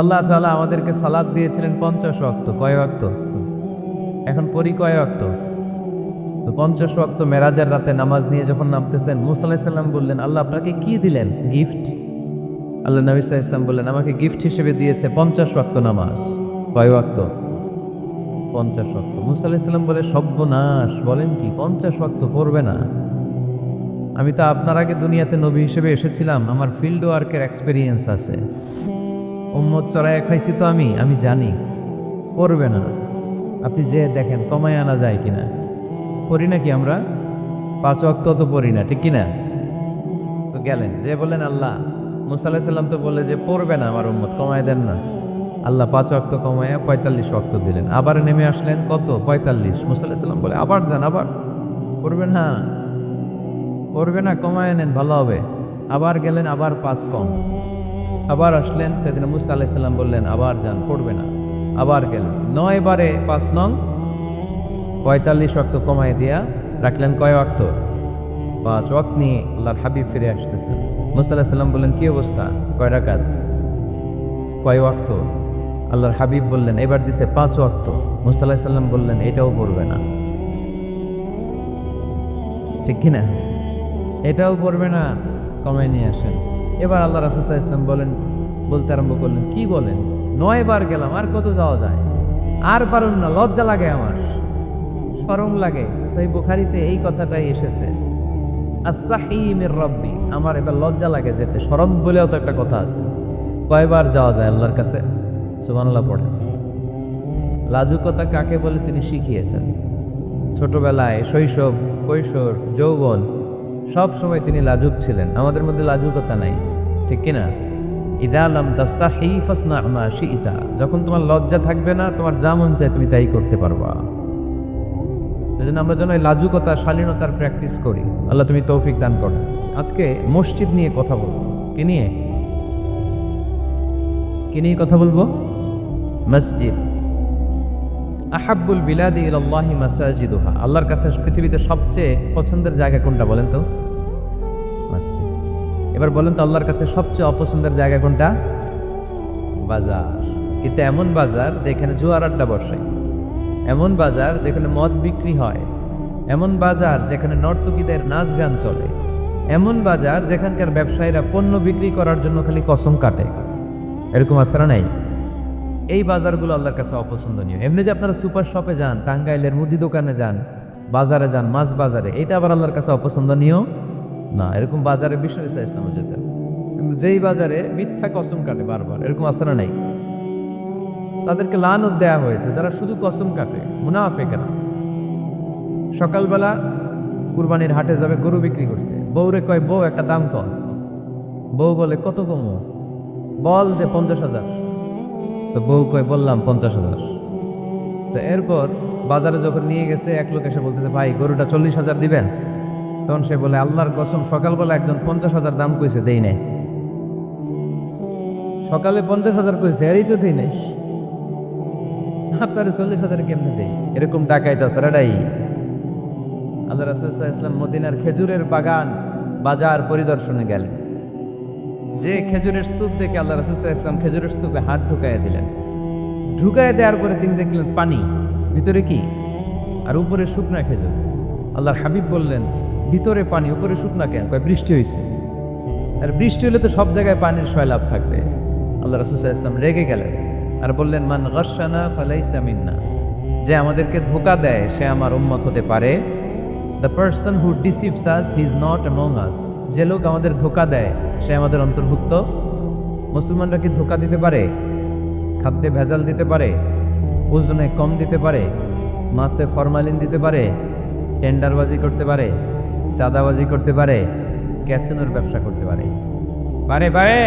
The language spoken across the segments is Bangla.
আল্লাহ তাআলা আমাদেরকে সালাত দিয়েছিলেন 50 ওয়াক্ত। কয় ওয়াক্ত? এখন পড়ি কয় ওয়াক্ত? তো 50 ওয়াক্ত মেরাজের রাতে নামাজ নিয়ে যখন নামতেছেন, মুসা আলাইহিস সালাম বললেন, আল্লাহ আপনাকে কি দিলেন? গিফট। আল্লাহ নবী সাল্লাল্লাহু আলাইহি ওয়াসাল্লাম বললেন, আমাকে গিফট হিসেবে দিয়েছে 50 ওয়াক্ত নামাজ। কয় ওয়াক্ত? 50 ওয়াক্ত। মুসা আলাইহিস সালাম বলে, সর্বনাশ, বলেন কি 50 ওয়াক্ত পড়বে না? আমি তো আপনার আগে দুনিয়াতে নবী হিসেবে এসেছিলাম, আমার ফিল্ড ওয়ার্কের এক্সপেরিয়েন্স আছে, উম্মত চড়ায় খাইছি তো আমি জানি পড়বে না। আপনি যে দেখেন কমায় আনা যায় কিনা। পড়ি নাকি আমরা? 5 ওয়াক্ত তো পড়ি না, ঠিক কিনা? তো গেলেন যে বললেন, আল্লাহ মুসা আলাইহিস সালাম তো বললে যে পড়বে না আমার উম্মত, কমায় দেন না। আল্লাহ 5 ওয়াক্ত কমায় 45 ওয়াক্ত দিলেন। আবার নেমে আসলেন কত? 45। মুসা আলাইহিস সালাম বলে, আবার যান, আবার পড়বেন? হ্যাঁ পড়বে না, কমায় নেন, ভালো হবে। আবার গেলেন, আবার 5 কম। আবার আসলেন, সেদিন মুসা আলাইহিস সালাম বললেন, আবার যান, পড়বে না। আবার গেলেন, 9 বারে 5 নং 45 ওয়াক্ত কমায় দিয়া রাখলেন কয় ওয়াক্ত? 5 ওয়াক্ত নিয়ে আল্লাহর হাবিব ফিরে আসতেছেন। মুসা আলাইহিস সালাম বললেন, কি অবস্থা? কয় রাকাত? কয় ওয়াক্ত? আল্লাহর হাবিব বললেন, এবার দিছে 5 ওয়াক্ত। মুসা আলাইহিস সালাম বললেন, এটাও পড়বে না, ঠিক কিনা? এটাও পড়বে না, কমায় নিয়ে আসেন। এবার আল্লাহ রাসূল সাল্লাল্লাহু আলাইহি ওয়াসাল্লাম বলতে আরম্ভ করলেন, কি বলেন? 9 বার গেলাম, আর কত যাওয়া যায়? আর পারুন না, লজ্জা লাগে, আমার শরম লাগে। সহিহ বুখারীতে এই কথাটাই এসেছে, আস্তাহি মির রাব্বি, আমার এবার লজ্জা লাগে যেতে। শরম বলেও তো একটা কথা আছে। কয়বার যাওয়া যায় আল্লাহর কাছে? সুবহানাল্লাহ পড়েন। লাজুকতা কাকে বলে তিনি শিখিয়েছেন। ছোটবেলায়, শৈশব, কৈশোর, যৌবন, সব সময় তিনি লাজুক ছিলেন। আমাদের মধ্যে লাজুকতা নাই, ঠিক কিনা? ইযা লাম তাস্তাহি ফাসনা মা শি'তা, যখন তোমার লজ্জা থাকবে না, তোমার যা মন চায় তুমি তাই করতে পারবা। এজন্য আমরা যেন এই লাজুকতা, শালীনতার প্র্যাকটিস করি। আল্লাহ তুমি তৌফিক দান করো। আজকে মসজিদ নিয়ে কথা বলবো। কি নিয়ে কথা বলবো? মসজিদ। আহাব্বুল বিলাদি ইলাল্লাহি মাসাজিদুহা, আল্লাহর কাছে পৃথিবীতে সবচেয়ে পছন্দের জায়গা কোনটা বলেন তো? মসজিদ। এবার বলেন তো, আল্লাহর কাছে সবচেয়ে অপছন্দের জায়গা কোনটা? বাজার। কিন্তু এমন বাজার যেখানে জুয়ার আড্ডা বসে, এমন বাজার যেখানে মদ বিক্রি হয়, এমন বাজার যেখানে নর্তকীদের নাচ গান চলে, এমন বাজার যেখানকার ব্যবসায়ীরা পণ্য বিক্রি করার জন্য খালি কসম কাটে। এরকম আসারা নাই? এই বাজারগুলো আল্লাহর কাছে অপছন্দনীয়। এমনি যে আপনারা সুপার শপে যান, টাঙ্গাইলের মুদি দোকানে যান, বাজারে যান, মাছ বাজারে, এটা আবার আল্লাহর কাছে অপছন্দনীয় না। এরকম বাজারে বিশ্ব ইসলামে যেতেন, কিন্তু যেই বাজারে মিথ্যা কসম কাটে বারবার, এরকম আসারা নাই? তাদেরকে লানত দেয়া হয়েছে যারা শুধু কসম কাটে, মুনাফিকরা। সকালবেলা কুরবানির হাটে যাবে গরু বিক্রি করতে, বউরে কয়, বউ একটা দাম কর। বউ বলে, কত কমো? বল যে 50,000। তো বউ কয়, বললাম 50,000। তো এরপর বাজারে যখন নিয়ে গেছে, এক লোক এসে বলতেছে, ভাই গরুটা 40,000 দিবেন? তখন সে বলে, আল্লাহর কসম, সকালবেলা একজন 50,000 দাম কইছে, দেই নাই। সকালে 50,000 কইছে, এরই তো দেই নাই, আপনার 40,000 কেমনে দেই? এরকম ডাকাইত আছে রাডাই। আল্লাহ রাসূল সাল্লাল্লাহু আলাইহি ওয়াসাল্লাম মদিনার খেজুরের বাগান, বাজার পরিদর্শনে গেলেন। যে খেজুরের স্তূপ দেখে আল্লাহ রাসূল সাল্লাল্লাহু আলাইহি ওয়াসাল্লাম খেজুরের স্তূপে হাত ঢুকাইয়া দিলেন। ঢুকাইয়া দেওয়ার পরে তিনি দেখলেন পানি, ভিতরে কি? আর উপরে শুকনা খেজুর। আল্লাহর হাবিব বললেন, ভিতরে পানি, উপরে শুকনা কেন? কয়, বৃষ্টি হয়েছে। আর বৃষ্টি হলে তো সব জায়গায় পানির সয়লাভ থাকবে। আল্লাহ রাসূল সাল্লাল্লাহু আলাইহি ওয়াসাল্লাম রেগে গেলেন আর বললেন, মান গাশশানা ফালাইসা মিন্না, যে আমাদেরকে ধোঁকা দেয় সে আমার উম্মত হতে পারে। The person who deceives us he is not among আস, যে লোক আমাদের ধোঁকা দেয় সে আমাদের অন্তর্ভুক্ত। মুসলমানরা কি ধোঁকা দিতে পারে? খাদ্যে ভেজাল দিতে পারে? ওজনে কম দিতে পারে? মাছে ফরমালিন দিতে পারে? টেন্ডারবাজি করতে পারে? চাঁদাবাজি করতে পারে? ক্যাসিনোর ব্যবসা করতে পারে? পারে পারে।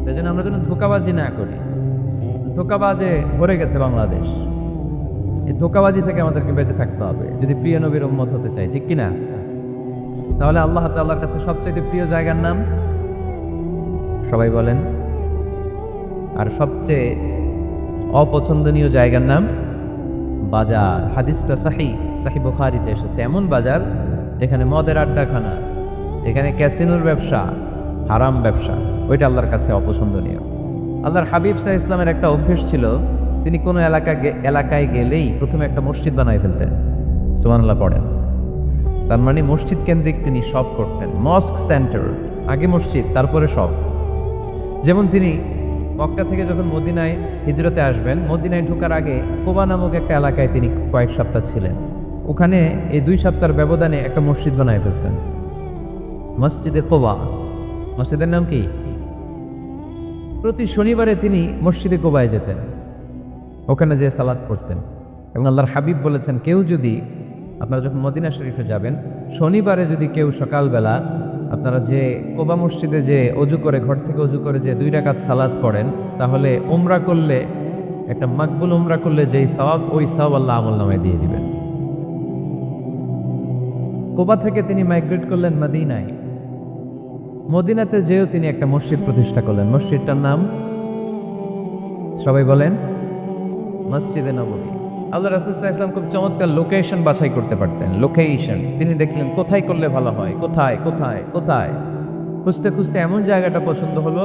সেজন্য আমরা যেন ধোঁকাবাজি না করি। ধোঁকাবাজে ভরে গেছে বাংলাদেশ। এই ধোঁকাবাজি থেকে আমাদেরকে বেঁচে থাকতে হবে যদি প্রিয় নবীর উম্মত হতে চাই, ঠিক কিনা? তাহলে আল্লাহ তাআলার কাছে সবচেয়ে প্রিয় জায়গার নাম সবাই বলেন। আর সবচেয়ে অপছন্দনীয় জায়গার নাম বাজার। হাদিসটা সহিহ বুখারীতে এসেছে। এমন বাজার যেখানে মদের আড্ডাখানা, যেখানে ক্যাসিনোর ব্যবসা, হারাম ব্যবসা, ওইটা আল্লাহর কাছে অপছন্দনীয়। আল্লাহর হাবিব সাল্লাল্লাহু আলাইহি ইসলামের একটা অভ্যেস ছিল, তিনি কোনো এলাকায় গেলেই প্রথমে একটা মসজিদ বানায় ফেলতেন। সুবহানাল্লাহ পড়েন। তার মানে মসজিদ কেন্দ্রিক তিনি সব করতেন, মস্ক সেন্টার, আগে মসজিদ তারপরে সব। যেমন তিনি মক্কা থেকে যখন মদিনায় হিজরতে আসবেন, মদিনায় ঢোকার আগে কোবা নামক একটা এলাকায় তিনি কয়েক সপ্তাহ ছিলেন। ওখানে এই 2 সপ্তাহের ব্যবধানে একটা মসজিদ বানায় ফেলছেন, মসজিদে কোবা। মসজিদের নাম কি? প্রতি শনিবারে তিনি মসজিদে কোবায় যেতেন, ওখানে যে সালাত পড়তেন। এবং আল্লাহর হাবিব বলেছেন, কেউ যদি, আপনারা যখন মদিনা শরীফে যাবেন, শনিবারে যদি কেউ সকালবেলা আপনারা যে কোবা মসজিদে যে অজু করে, ঘর থেকে অজু করে যে 2 রাকাত সালাত পড়েন, তাহলে উমরা করলে, একটা মাকবুল উমরা করলে যেই সওয়াব, ওই সওয়াব আল্লাহ আমলনামায় দিয়ে দিবেন। কোবা থেকে তিনি মাইগ্রেট করলেন মদিনায়। মদিনাতে যেও তিনি একটা মসজিদ প্রতিষ্ঠা করলেন। মসজিদটার নাম সবাই বলেন, মসজিদে নববী। আল্লাহ রাসূল সাল্লাল্লাহু আলাইহি ওয়াসাল্লাম খুব চমৎকার লোকেশন বাছাই করতে পারতেন। লোকেশন তিনি দেখলেন কোথায় করলে ভালো হয়, কোথায় কোথায় কোথায়। খুঁজতে খুঁজতে এমন জায়গাটা পছন্দ হলো,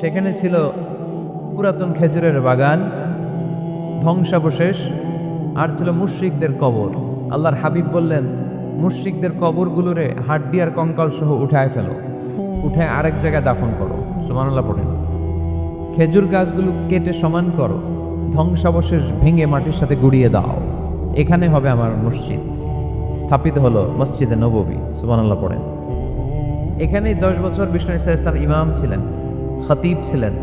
সেখানে ছিল পুরাতন খেজুরের বাগান, ধ্বংসাবশেষ, আর ছিল মুশরিকদের কবর। আল্লাহর হাবিব বললেন, মুশরিকদের কবরগুলোরে হাড্ডি আর কঙ্কাল সহ উঠায় ফেলো, উঠায় আরেক জায়গায় দাফন করো। সুবহানাল্লাহ পড়েন। খেজুর গাছগুলো কেটে সমান করো, ধ্বংসাবশেষ ভেঙে মাটির সাথে গুড়িয়ে দাও, এখানে হবে আমার মসজিদ। স্থাপিত হলো মসজিদে নববী। সুবহানাল্লাহ পড়েন। এখানেই 10 বছর বিষ্ণু ঈসা ইসলাম ইমাম ছিলেন, খতিব ছিলেন।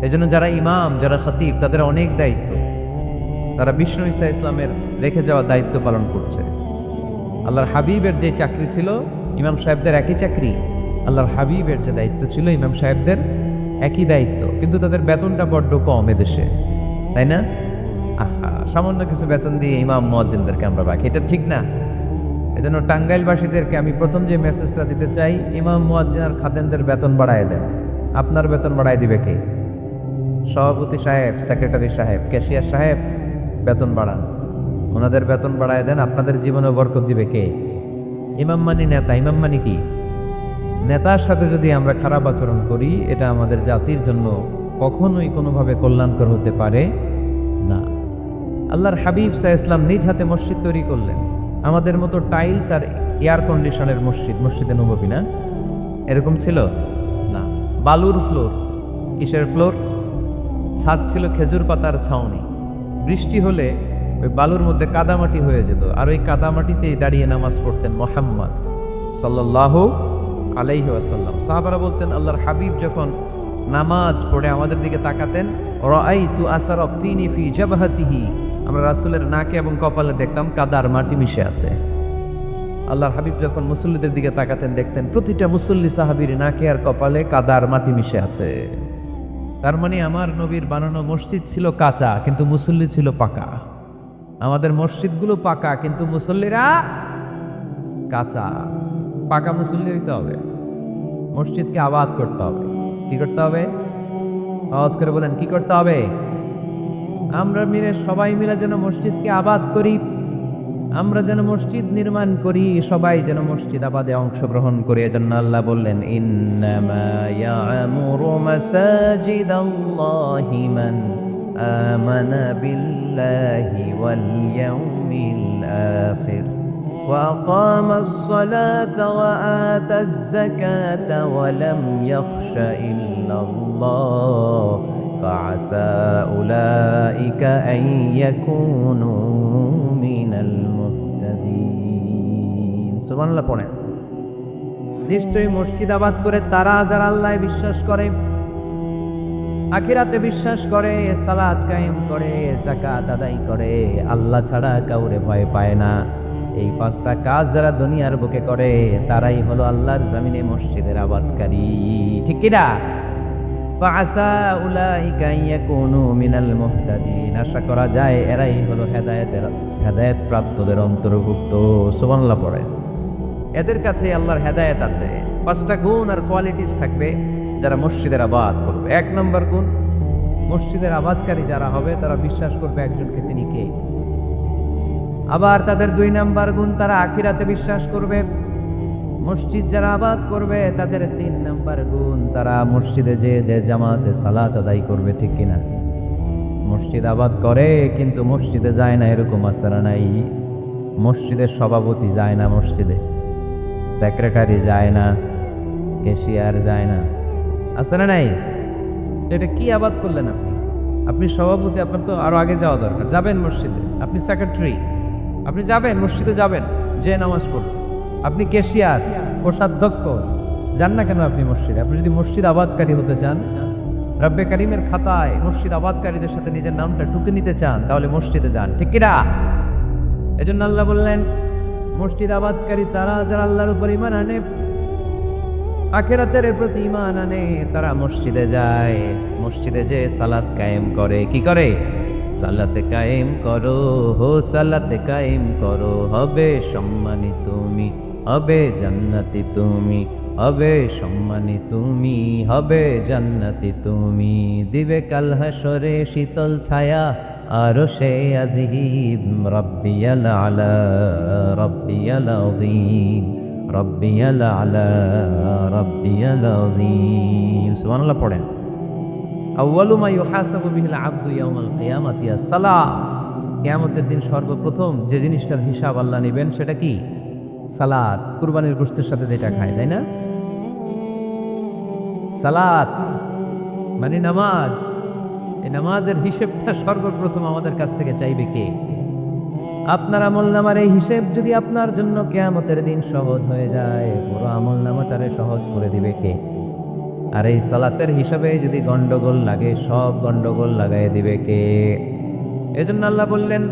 এজন্য যারা ইমাম, যারা খতিব, তাদের অনেক দায়িত্ব। তারা বিষ্ণু ঈসা ইসলামের রেখে যাওয়া দায়িত্ব পালন করছে। আল্লাহর হাবিবের যে চাকরি ছিল, ইমাম সাহেবদের একই চাকরি। আল্লাহর হাবিবের যে দায়িত্ব ছিল, ইমাম সাহেবদের একই দায়িত্ব, কিন্তু তাদের বেতনটা বড্ড কম এদেশে, তাই না? সামান্য কিছু বেতন দিয়ে ইমাম মুয়াজ্জিনদেরকে আমরা রাখি, এটা ঠিক না। এজন্য টাঙ্গাইলবাসীদেরকে আমি প্রথম যে মেসেজটা দিতে চাই, ইমাম মুয়াজ্জিন আর খাদেমদের বেতন বাড়ায় দেন। আপনার বেতন বাড়ায় দিবে কে? সভাপতি সাহেব, সেক্রেটারি সাহেব, ক্যাশিয়ার সাহেব, বেতন বাড়ান, ওনাদের বেতন বাড়ায় দেন। আপনাদের জীবনে বরকত দিবে কে? ইমাম মানি নেতা। ইমাম মানি কি? নেতার সাথে যদি আমরা খারাপ আচরণ করি, এটা আমাদের জাতির জন্য কখনোই কোনোভাবে কল্যাণকর হতে পারে না। আল্লাহর হাবিব সাল্লাল্লাহু আলাইহি ওয়াসাল্লাম নিজ হাতে মসজিদ তৈরি করলেন। আমাদের মতো টাইলস আর এয়ার কন্ডিশনের মসজিদ, মসজিদে নববী না, এরকম ছিল না। বালুর ফ্লোর। কিসের ফ্লোর? ছাদ ছিল খেজুর পাতার ছাউনি। বৃষ্টি হলে ওই বালুর মধ্যে কাদামাটি হয়ে যেত, আর ওই কাদামাটিতেই দাঁড়িয়ে নামাজ পড়তেন মুহাম্মদ সাল্লাল্লাহু আলাইহি ওয়াসাল্লাম। সাহাবারা বলতেন, আল্লাহর হাবিব যখন নামাজ পড়ে আমাদের দিকে তাকাতেন, রাআইতু আসার তিনি ফি জাবহাতিহি, আমরা রাসূলের নাকে এবং কপালে দেখতাম কাদার মাটি মিশে আছে। আল্লাহর হাবিব যখন মুসল্লিদের দিকে তাকাতেন, দেখতেন প্রতিটা মুসল্লি সাহাবীর নাকে আর কপালে কাদার মাটি মিশে আছে। তার মানে আমার নবীর বানানো মসজিদ ছিল কাঁচা, কিন্তু মুসল্লি ছিল পাকা। আমাদের মসজিদগুলো পাকা, কিন্তু মুসল্লিরা কাঁচা। পাকা মুসল্লি হইতে হবে, মসজিদকে আবাদ করতে হবে। কি করতে হবে? আওয়াজ করে বলেন, কি করতে হবে? আমরা সবাই মিলে যেন মসজিদকে আবাদ করি, আমরা যেন মসজিদ নির্মাণ করি, সবাই যেন মসজিদ আবাদে অংশগ্রহণ করি। এজন্য আল্লাহ বললেন, ইন্নামা ইয়ামুরু মাসাজিদাল্লাহি মান আমানা বিল্লাহি ওয়াল ইয়াউমিল আখির ওয়া আকামাস সালাতা ওয়া আতাজ যাকাতা ওয়া লাম ইয়াখশা ইল্লাল্লাহ ফাআসা উলাইকা আন ইয়াকুনু মিনাল মুহতাদিন। সুবহানাল্লাহ পড়েন। নিশ্চয়ই মসজিদ আবাদ করে তারা যারা আল্লাহ বিশ্বাস করে, আখিরাতে বিশ্বাস করে, সালাত কায়েম করে, যাকাত আদায় করে, আল্লাহ ছাড়া কাউরে ভয় পায় না, এই 5টা কাজ যারা দুনিয়ার বুকে করে, তারাই হলো আল্লাহর জমিনে মসজিদের আবাদকারী। ঠিক কি না? ফাআসা উলাইকা ইয়াকুনু মিনাল মুহতাদিন, আশা করা যায় এরাই হলো হেদায়েত প্রাপ্তদের অন্তর্ভুক্ত। সুবহানাল্লাহ পড়ে। এদের কাছে আল্লাহর হেদায়েত আছে। 5টা গুণ আর কোয়ালিটিস থাকবে যারা মসজিদের আবাদ করবে। 1 নম্বর গুণ, মসজিদের আবাদকারী যারা হবে তারা বিশ্বাস করবে একজনকে, তিনি কে। আবার তাদের 2 নম্বর গুণ, তারা আখিরাতে বিশ্বাস করবে। মসজিদ যারা আবাদ করবে তাদের 3 নাম্বার গুণ, তারা মসজিদে যে জামাতে সালাত আদায় করবে, ঠিক কিনা? মসজিদ আবাদ করে কিন্তু মসজিদে যায় না, এরকম আসারা নাই। মসজিদের সভাপতি যায় না, মসজিদে সেক্রেটারি যায় না, ক্যাশিয়ার যায় না, আসারা নাই। এটা কি আবাদ করলেন আপনি? আপনি সভাপতি, আপনার তো আরো আগে যাওয়া দরকার। যাবেন মসজিদে, আপনি সেক্রেটারি, আপনি যাবেন মসজিদে, যাবেন যে নামাজ পড়তে। আপনি ক্যাশিয়ার, কোষাধ্যক্ষ, যান না কেন আপনি মসজিদে? আপনি যদি মসজিদ আবাদকারী হতে চান, রব্বে কারিমের খাতায় মসজিদ আবাদকারীদের সাথে নিজের নামটা টুকে নিতে চান, তাহলে মসজিদে যান, ঠিক কিনা? এজন্য আল্লাহ বললেন, মসজিদ আবাদকারী তারা যারা আল্লাহর উপর ঈমান আনে, আখিরাতের প্রতি ঈমান আনে, তারা মসজিদে যায়। মসজিদে যে সালাত কায়েম করে, কি করে? সালাতে কায়েম করো, হো সালাতে কায়েম করো, হবে সম্মানী তুমি, হবে জান্নাতি তুমি, হবে সম্মানী তুমি, হবে জান্নাতি তুমি। দিবে কাল হাসরে শীতল ছায়া আরশে আজিম, রব্বিয়াল আলা, রব্বিয়াল আযীম, রব্বিয়াল আলা, রব্বিয়াল আযীম। সুবহানাল্লাহ পড়েন। আউয়ালু মা ইউহাসাবু বিহিল আবদু ইয়াউমাল কিয়ামাতি আস-সালাহ। কিয়ামতের দিন সর্বপ্রথম যে জিনিসটার হিসাব আল্লাহ নেবেন সেটা কি? সালাত। কুরবানির গোশতের সাথে যেটা খায়, তাই না? সালাত মানে নামাজ। এই নামাজের হিসেবটা সর্বপ্রথম আমাদের কাছ থেকে চাইবে কে? আপনার আমলনামার এই হিসেব যদি আপনার জন্য কিয়ামতের দিন সহজ হয়ে যায়, পুরো আমলনামাটারে সহজ করে দিবে কে? আর এই সালাতের হিসাবে যদি গন্ডগোল লাগে, সব গন্ডগোল লাগাই দিবে কে? এজন্য আল্লাহ বললেন,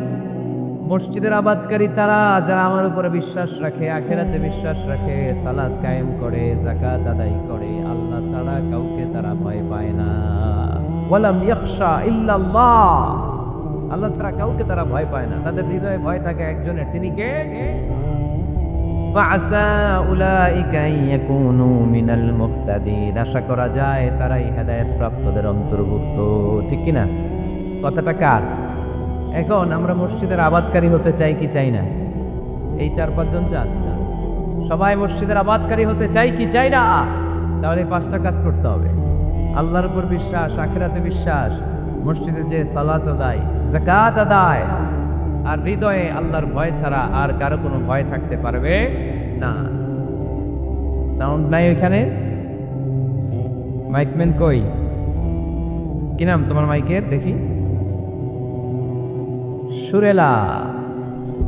মসজিদের আবাদকারী তারা যারা আমার উপরে বিশ্বাস রাখে, আখিরাতে বিশ্বাস রাখে, সালাত কায়েম করে, যাকাত আদায় করে, আল্লাহ ছাড়া কাউকে তারা ভয় পায় না। ওয়ালাম ইয়াখশা ইল্লাল্লাহ, আল্লাহ ছাড়া কাউকে তারা ভয় পায় না। তাদের হৃদয়ে ভয় থাকে একজনের, তিনি কে? ফাআসা উলাইকা ইয়াকুনু মিনাল মুহতাদিন। আশা করা যায় তারাই হেদায়েত প্রাপ্তদের অন্তর্ভুক্ত, ঠিক কি না? কথাটা কার? এখন আমরা মসজিদের আবাদকারী হতে চাই কি চাই না? এই 4-5 জন চান, সবাই মসজিদের আবাদকারী হতে চাই কি চাই না? তাহলে 5টা কাজ করতে হবে। আল্লাহর উপর বিশ্বাস, আখিরাতে বিশ্বাস, মসজিদে যে সালাত আদায়, যাকাত আদায়, আর হৃদয়ে আল্লাহর ভয় ছাড়া আর কারো কোনো ভয় থাকতে পারবে না। সাউন্ড নাই ওইখানে? মাইকম্যান কই? কি নাম তোমার মাইকের? দেখি। সুরেলা।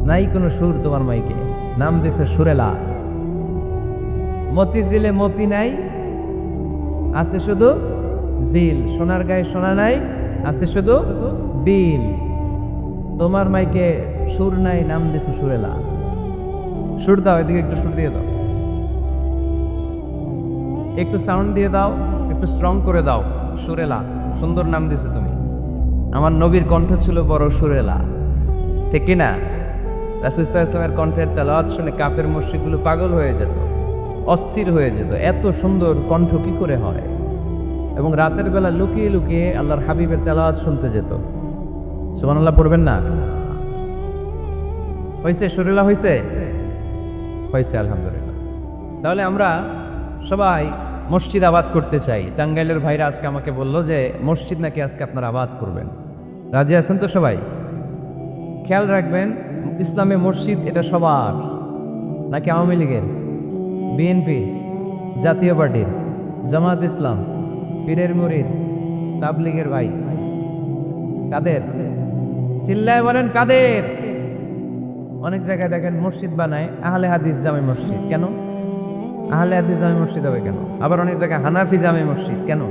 নাই কোনো সুর তোমার মাইকে, নাম দিছে সুরেলা। মতিঝিলে মতি নাই, আছে শুধু জিল। সোনার গায়ে সোনা নাই, আছে শুধু বিল। তোমার মাইকে সুর নাই, নাম দিছে সুরেলা। সুর দাও, এদিকে একটু সুর দিয়ে দাও, একটু সাউন্ড দিয়ে দাও, একটু স্ট্রং করে দাও। সুরেলা, সুন্দর নাম দিছো তুমি। আমার নবীর কণ্ঠ ছিল বড় সুরেলা, ঠিক কিনা? রাসূল সাল্লাল্লাহু আলাইহি ওয়াসাল্লামের কণ্ঠের তেলাওয়াত শুনে কাফের মুশরিকগুলো পাগল হয়ে যেত, অস্থির হয়ে যেত, এত সুন্দর কণ্ঠ কি করে হয়। এবং রাতের বেলা লুকিয়ে লুকিয়ে আল্লাহর হাবিবের তেলাওয়াত শুনতে যেত। সুবহানাল্লাহ পড়বেন না? হয়েছে? সুরেলা হয়েছে? হয়েছে, আলহামদুলিল্লাহ। তাহলে আমরা সবাই মসজিদ আবাদ করতে চাই। টাঙ্গাইলের ভাইরা আজকে আমাকে বলল যে মসজিদ নাকি আজকে আপনারা আবাদ করবেন। রাজি আছেন তো সবাই? খেয়াল রাখবেন, ইসলামে মসজিদ এটা সবার, নাকি আওয়ামী লীগের, বিএনপি, জাতীয় পার্টির, জামাত ইসলাম, পীরের মুরিদ, তাবলীগের ভাই? কাদের? চিল্লায় বলেন কাদের? অনেক জায়গায় দেখেন মসজিদ বানায় আহলে হাদিস জামে মসজিদ। কেন আহলে হাদিস জামে মসজিদ হবে কেন? আবার অনেক জায়গায় হানাফি জামে মসজিদ। কেন?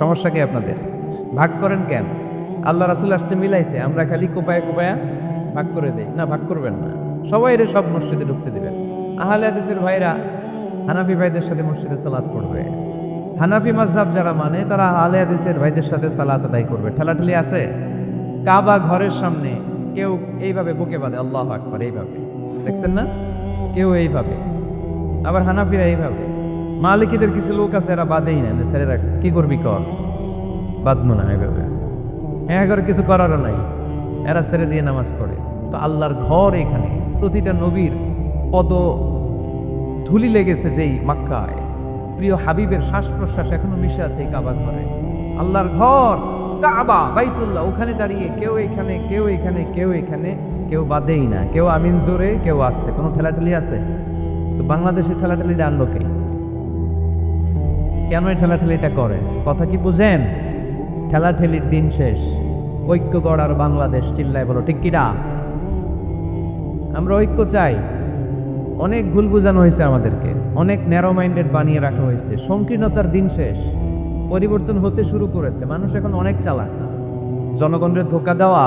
সমস্যা কি আপনাদের? ভাগ করেন কেন? আল্লাহ রাসূল আসছে মিলাইতে, আমরা খালি কোপায়া কোপায়া ভাগ করে দেই। না, ভাগ করবেন না, সবাই সব মসজিদে ঢুকতে দিবেন। আহলে হাদিসের ভাইরা হানাফি ভাইদের সাথে মসজিদে সালাত পড়বে। হানাফি মাযহাব যারা মানে তারা আহলে হাদিসের ভাইদের সাথে সালাত আদায় করবে। ঠেলাঠেলি আছে? কাবা ঘরের সামনে কেউ এইভাবে বুকে বাঁধে, আল্লাহু আকবার, এইভাবে দেখছেন না? কেউ এইভাবে, আবার হানাফিরা এইভাবে। মালিকিদের কিছু লোক আছে এরা বাঁধেই না, ছেড়ে রাখছে। কি করবি কর, বাঁধবো না এইভাবে। হ্যাঁ, করে কিছু করারও নাই, এরা ছেড়ে দিয়ে নামাজ পড়ে। তো আল্লাহর ঘর এখানে, প্রতিটা নবীর পদ ধুলি লেগেছে যেই মক্কায়, প্রিয় হাবিবের শ্বাস প্রশ্বাস এখনো মিশে আছে এই কাবা ঘরে। আল্লাহর ঘর কাবা বাইতুল্লাহ, ওখানে দাঁড়িয়ে কেউ এখানে কেউ এখানে কেউ এখানে, কেউ বাদেই না, কেউ আমিন জোরে কেউ আসতে, কোনো ঠেলাঠেলি আছে? তো বাংলাদেশের ঠেলাঠেলিটা আনলো কে? কেন এই ঠেলাঠেলিটা করে? কথা কি বুঝেন? ঠেলাঠেলির দিন শেষ, ঐক্য গড়ার বাংলাদেশ চিল্লায় বলো ঠিক কিনা? আমরা ঐক্য চাই। অনেক ভুল বোঝানো হয়েছে আমাদেরকে, অনেক ন্যারো মাইন্ডেড বানিয়ে রাখা হয়েছে। সংকীর্ণতার দিন শেষ, পরিবর্তন হতে শুরু করেছে। মানুষ এখন অনেক চালাক। জনগণের ধোকা দেওয়া,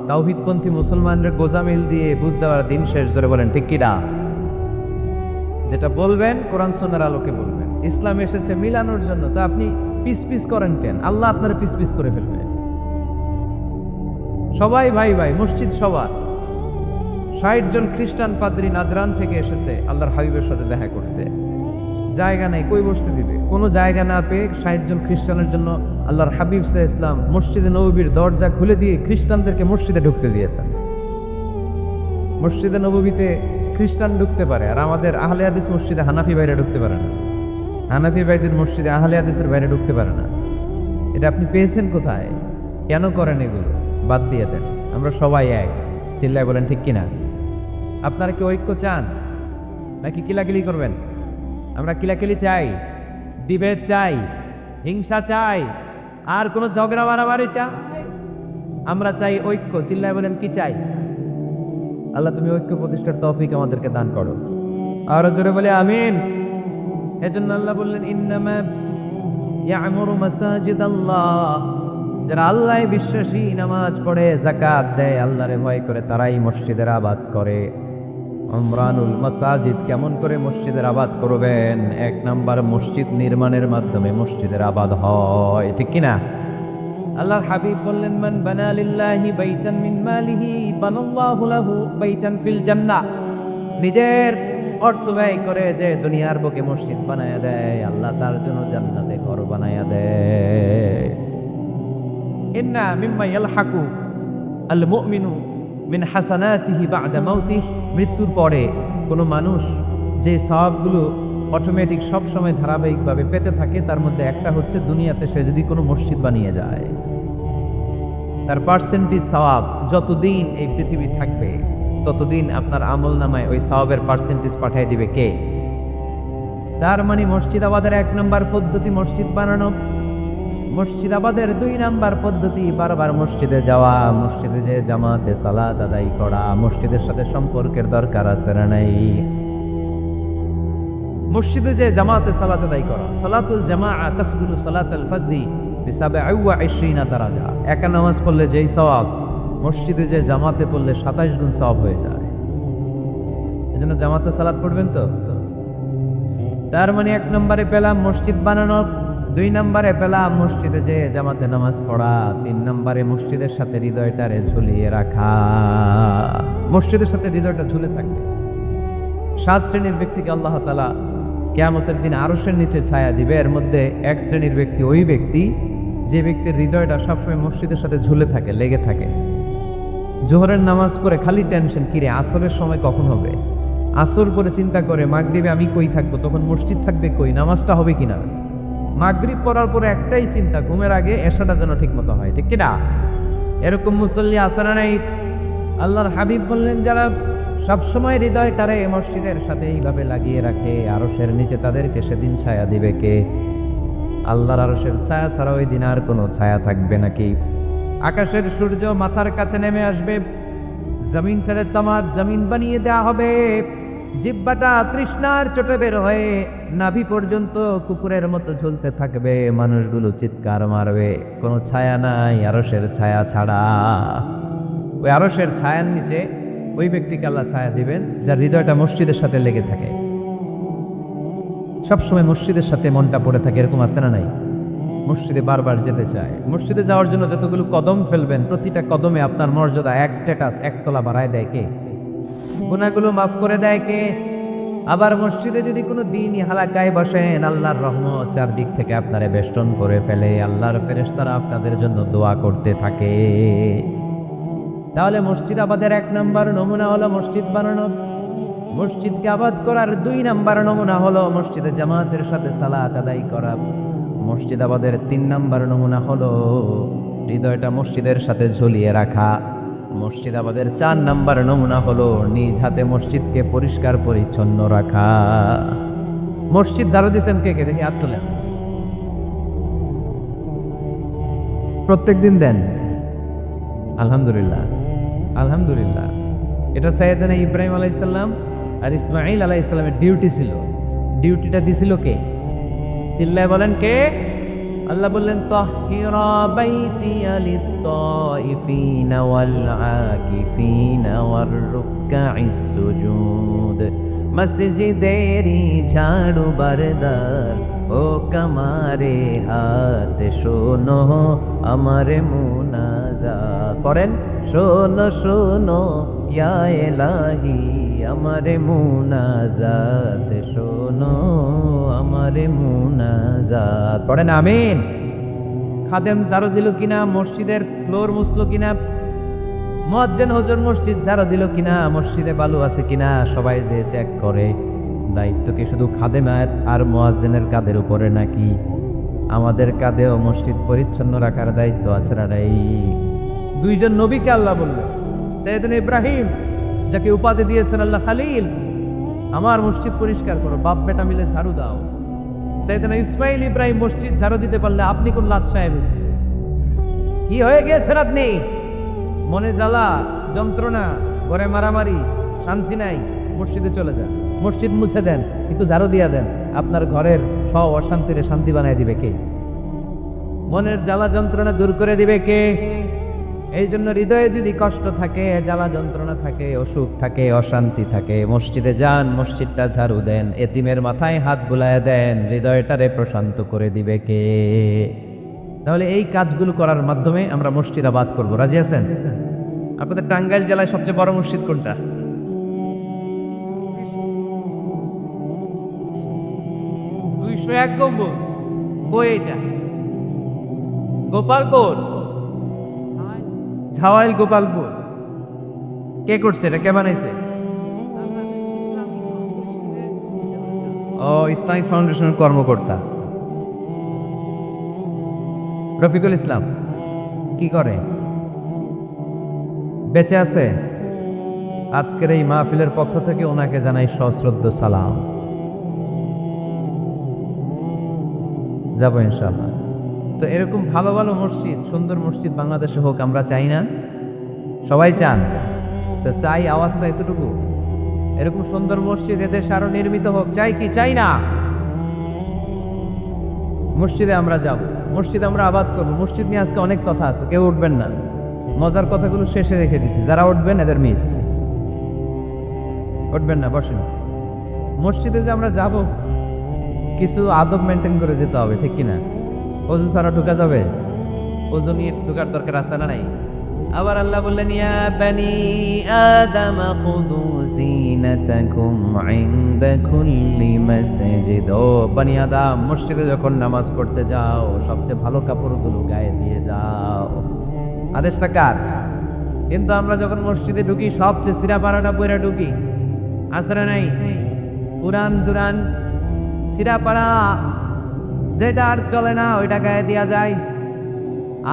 তাওহীদপন্থী মুসলমানদের গোজামিল দিয়ে বুঝ দেওয়ার দিন শেষ। জোরে বলেন ঠিক কিনা? যেটা বলবেন কোরআন সুন্নাহর আলোকে বলবেন। ইসলাম এসেছে মিলানোর জন্য, তো আপনি পিস পিস করেন কেন? আল্লাহ আপনারা পিস পিস করে ফেলবে। সবাই ভাই ভাই, মসজিদ সবার। ৬০ জন খ্রিস্টান পাদ্রী নাজরান থেকে এসেছে আল্লাহর হাবিবের সাথে দেখা করতে। জায়গা নেই, কই বসতে দিবে? কোনো জায়গা না পেয়ে ৬০ জন খ্রিস্টানের জন্য আল্লাহর হাবিব সাল্লাল্লাহু আলাইহি ওয়াসাল্লাম মসজিদে নববীর দরজা খুলে দিয়ে খ্রিস্টানদেরকে মসজিদে ঢুকতে দিয়েছেন। মসজিদে নববীতে খ্রিস্টান ঢুকতে পারে, আর আমাদের আহলে হাদিস মসজিদে হানাফি ভাইরা ঢুকতে পারে না। হানাফি ভাইদের মসজিদে আহলে হাদিসের বাইরে ঢুকতে পারে না। এটা আপনি পেয়েছেন কোথায়? কেন করেন এগুলো? বাদ দিয়ে দেন। আমরা সবাই এক, চিল্লায় বলেন ঠিক কিনা? আপনারা কি ঐক্য চান নাকি কিলাকিলি করবেন? আমরা কিলাকিলি চাই, বিভেদ চাই, হিংসা চাই, আর কোনো ঝগড়া মারামারি চাই? আমরা চাই ঐক্য। চিল্লায় বলেন কি চাই? আল্লাহ তুমি ঐক্য প্রতিষ্ঠার তৌফিক আমাদেরকে দান করো। আর জোরে বলে আমিন। এজন্য আল্লাহ বললেন ইন্নামা ইয়ামুরু মাসাজিদাল্লাহ, যারা আল্লাহ বিশ্বাসী, নামাজ পড়ে, যাকাত দেয়, আল্লাহরে ভয় করে, তারাই মসজিদের আবাদ করে। উমরানুল মাসাজিদ, কেমন করে মসজিদের আবাদ করবেন? ১ নাম্বার, মসজিদ নির্মাণের মাধ্যমে মসজিদের আবাদ হয়, ঠিক কিনা? আল্লাহর হাবিব বললেন মান বানা লিল্লাহি বাইতান মিন মালিহি বানাল্লাহু লাহু বাইতান ফিল জান্নাহ। নিজের অর্থ ব্যয় করে যে দুনিয়ার বুকে মসজিদ বানায়া দেয়, আল্লাহ তার জন্য জান্নাতে ঘর বানায়া দেয়। ইন্না মিম্মা ইয়ালহাকু আল মুমিনু মিন হাসানাতিহি বা'দা মাউতিহি, মৃত্যুর পরে কোনো মানুষ যে সওয়াবগুলো অটোমেটিক সব সময় ধারাবাহিকভাবে পেতে থাকে, তার মধ্যে একটা হচ্ছে দুনিয়াতে সে যদি কোনো মসজিদ বানিয়ে যায়, তার পার্সেন্টেজ সওয়াব যতদিন এই পৃথিবী থাকবে ততদিন আপনার আমল নামায় ওই সওয়াবের পার্সেন্টেজ পাঠিয়ে দিবে কে? তার মানে মসজিদ আবাদের ১ নম্বর পদ্ধতি মসজিদ বানানো। মসজিদ আবাদের ২ নম্বর পদ্ধতি বারবার মসজিদে যাওয়া, মসজিদে যে জামাতে সালাত আদায় করা। মসজিদের সাথে সম্পর্কের দরকার আছে না নাই? মসজিদে যে জামাতে সালাত আদায় করা, সালাতুল জামাআ তাফদুলু সালাতাল ফাজরি বি২৭ দারাজা। একা নামাজ পড়লে যেই সওয়াব, মসজিদে যে জামাতে পড়লে ২৭ গুণ সওয়াব হয়ে যায়। এজন্য জামাতে সালাত পড়বেন তো। তার মানে ১ নম্বরে পেলাম মসজিদ বানানো, ২ নম্বরে পেলাম মসজিদে যে জামাতে নামাজ পড়া, ৩ নম্বরে মসজিদের সাথে হৃদয়টারে ঝুলিয়ে রাখা। মসজিদের সাথে হৃদয়টা ঝুলে থাকবে। ৭ শ্রেণীর ব্যক্তিকে আল্লাহ তাআলা কিয়ামতের দিন আরশের নিচে ছায়া দিবে। এর মধ্যে ১ শ্রেণীর ব্যক্তি ওই ব্যক্তি যে ব্যক্তির হৃদয়টা সবসময় মসজিদের সাথে ঝুলে থাকে, লেগে থাকে। জোহরের নামাজ পড়ে খালি টেনশন, কিরে আসরের সময় কখন হবে? আসর করে চিন্তা করে মাগরিবে আমি কই থাকবো, তখন মসজিদ থাকবে কই, নামাজটা হবে কিনা। মাগরিব পড়ার পরে একটাই চিন্তা, ঘুমের আগে এশাটা যেন ঠিক মতো হয়, ঠিক কিনা? এরকম মুসল্লি আছে না নাই? আল্লাহর হাবিব বললেন যারা সবসময় হৃদয়টারে মসজিদের সাথে এইভাবে লাগিয়ে রাখে, আরশের নিচে তাদেরকে সেদিন ছায়া দিবে কে? আল্লাহর আরশের ছায়া ছাড়া ওই দিন আর কোনো ছায়া থাকবে নাকি? আকাশের সূর্য মাথার কাছে নেমে আসবে, জমিন থেকে তামার জমিন বানিয়ে দেওয়া হবে। জিহ্বাটা তৃষ্ণার চোটে বের হয়ে নাভি পর্যন্ত কুকুরের মতো ঝুলতে থাকবে। মানুষগুলো চিৎকার মারবে, কোনো ছায়া নাই আরশের ছায়া ছাড়া। ওই আরশের ছায়ার নিচে ওই ব্যক্তিকে আল্লাহ ছায়া দিবেন যার হৃদয়টা মসজিদের সাথে লেগে থাকে, সবসময় মসজিদের সাথে মনটা পড়ে থাকে। এরকম আছে না নাই? মসজিদে বারবার যেতে চায়। মসজিদে যাওয়ার জন্য যতগুলো কদম ফেলবেন, প্রতিটা কদমে আপনার মর্যাদা 1 স্ট্যাটাস 1 তলা বাড়ায় দেয় কে? গুনাহগুলো মাফ করে দেয় কে? আবার মসজিদে যদি কোনো দিনই হালাকায় বসেন, আল্লাহর রহমত চারদিক থেকে আপনারে বেষ্টন করে ফেলে, আল্লাহর ফেরেশতারা আপনাদের জন্য দোয়া করতে থাকে। তাহলে মসজিদ আবাদের ১ নম্বর নমুনা হলো মসজিদ বানানো। মসজিদকে আবাদ করার 2 নাম্বার নমুনা হলো মসজিদে জামাতের সাথে সালাত আদায় করা। মসজিদ আবাদের 3 নাম্বার নমুনা হলো হৃদয়টা মসজিদের সাথে ঝুলিয়ে রাখা। মসজিদ আবাদের 4 নাম্বার নমুনা হলো নিজ হাতে মসজিদকে পরিষ্কার পরিচ্ছন্ন রাখা। মসজিদ ঝাড়ু দিচ্ছেন কে কে? দেখি হাত তোলেন। প্রত্যেকদিন দেন? আলহামদুলিল্লাহ, আলহামদুলিল্লাহ। এটা সাইয়েদনা ইব্রাহিম আলাইহিস সালাম আর ইসমাঈল আলাইহিস সালামের ডিউটি ছিল। ডিউটিটা দিছিল কে? চিল্লায় বলেন কে? আল্লাহ বললেন তাহিরা বাইতিয়া লিত-তাইফিনা ওয়াল আকিফিনা ওয়ার রুকআইস সুজুদ। মসজিদেরি ঝাড়ু বারদার ও কামারে হাত শোনো আমার মুনাজাত। পড়েন, শোনো শোনো ইয়া ইলাহি আমার মুনাজাত, শোনো আমার মুনাজাত। পড়েন আমিন। খাদেম ঝাড়ু দিল কিনা? মসজিদের ফ্লোর মুছলো কিনা? মুয়াজ্জিন হুজুর মসজিদ ঝাড়ু দিল কিনা? মসজিদে বালু আছে কিনা? সবাই যে চেক করে। দায়িত্ব কি শুধু খাদেমের আর মুয়াজ্জিনের কাঁধের উপরে নাকি আমাদের কাঁধেও মসজিদ পরিচ্ছন্ন রাখার দায়িত্ব আছে না? নাই। 2 জন নবীকে আল্লাহ বললেন, সাইয়েদনা ইব্রাহিম যাকে উপাধি দিয়েছেন আল্লাহ খালিল, আমার মসজিদ পরিষ্কার করো, বাপ বেটা মিলে ঝাড়ু দাও। সাইয়েদনা ইসমাইল ইব্রাহিম মসজিদ ঝাড়ু দিতে পারলে আপনি কোন লাট সাহেব? কি হয়ে গিয়েছেন আপনি? মনে জ্বালা, যন্ত্রণা, ঘরে মারামারি, শান্তি নাই, মসজিদে চলে যান, মসজিদ মুছে দেন, একটু ঝাড়ু দিয়া দেন, আপনার ঘরের সব অশান্তিরে শান্তি বানায় দিবে কে? মনের জ্বালা যন্ত্রণা দূর করে দিবে কে? এই জন্য হৃদয়ে যদি কষ্ট থাকে, জ্বালা যন্ত্রণা থাকে, অসুখ থাকে, অশান্তি থাকে, মসজিদে যান, মসজিদটা ঝাড়ু দেন, এতিমের মাথায় হাত বুলায় দেন, হৃদয়টারে প্রশান্ত করে দিবে কে? তাহলে এই কাজগুলো করার মাধ্যমে আমরা মসজিদ আবাদ করবো। রাজি আছেন? আপনাদের টাঙ্গাইল জেলায় সবচেয়ে বড় মসজিদ কোনটা? এক গম্বুজ। কই এটা? গোপালপুর, ঝাওয়াইল গোপালপুর। কে করছে এটা? কে বানাইছে? ও, ইসলামিক ফাউন্ডেশনের কর্মকর্তা রফিকুল ইসলাম। কি করে? বেঁচে আছে? আজকের এই মাহফিলের পক্ষ থেকে ওনাকে জানাই সশ্রদ্ধ সালাম। যাবো ইনশাআল্লাহ। তো এরকম ভালো ভালো মসজিদ, সুন্দর মসজিদ বাংলাদেশে হোক, আমরা চাই না? সবাই চান? তো চাই, আওয়াজটা এতটুকু। এরকম সুন্দর মসজিদ এদেশে আরো নির্মিত হোক, চাই কি চাই না? মসজিদে আমরা যাব, মসজিদ আমরা আবাদ করবো। মসজিদ নিয়ে আজকে অনেক কথা আছে, কেউ উঠবেন না। মজার কথাগুলো শেষে রেখে দিছি, যারা উঠবেন এদের মিস। উঠবেন না, বসেন। মসজিদে যে আমরা যাব, কিছু আদব মেনটেন করে যেতে হবে, ঠিক কিনা? ওযু ছাড়া ঢোকা যাবে? ওযু নিয়ে ঢোকার দরকার আছে না নাই? আবার আল্লাহ বললেন ইয়া বানি আদম খুযু যিনাতাকুম ইনদা কুল্লি মাসজিদ। ও বনি আদম, মসজিদে যখন নামাজ পড়তে যাও সবচেয়ে ভালো কাপড়গুলো গায়ে দিয়ে যাও। আদেশটা কার? কিন্তু আমরা যখন মসজিদে ঢুকি সবচেয়ে সিরা পাড়াটা পরে ঢুকি, আসরে নাই, পুরান দুরান সিরা পাড়া, যেটা আর চলে না ওইটা গায়ে দেয়া যায়।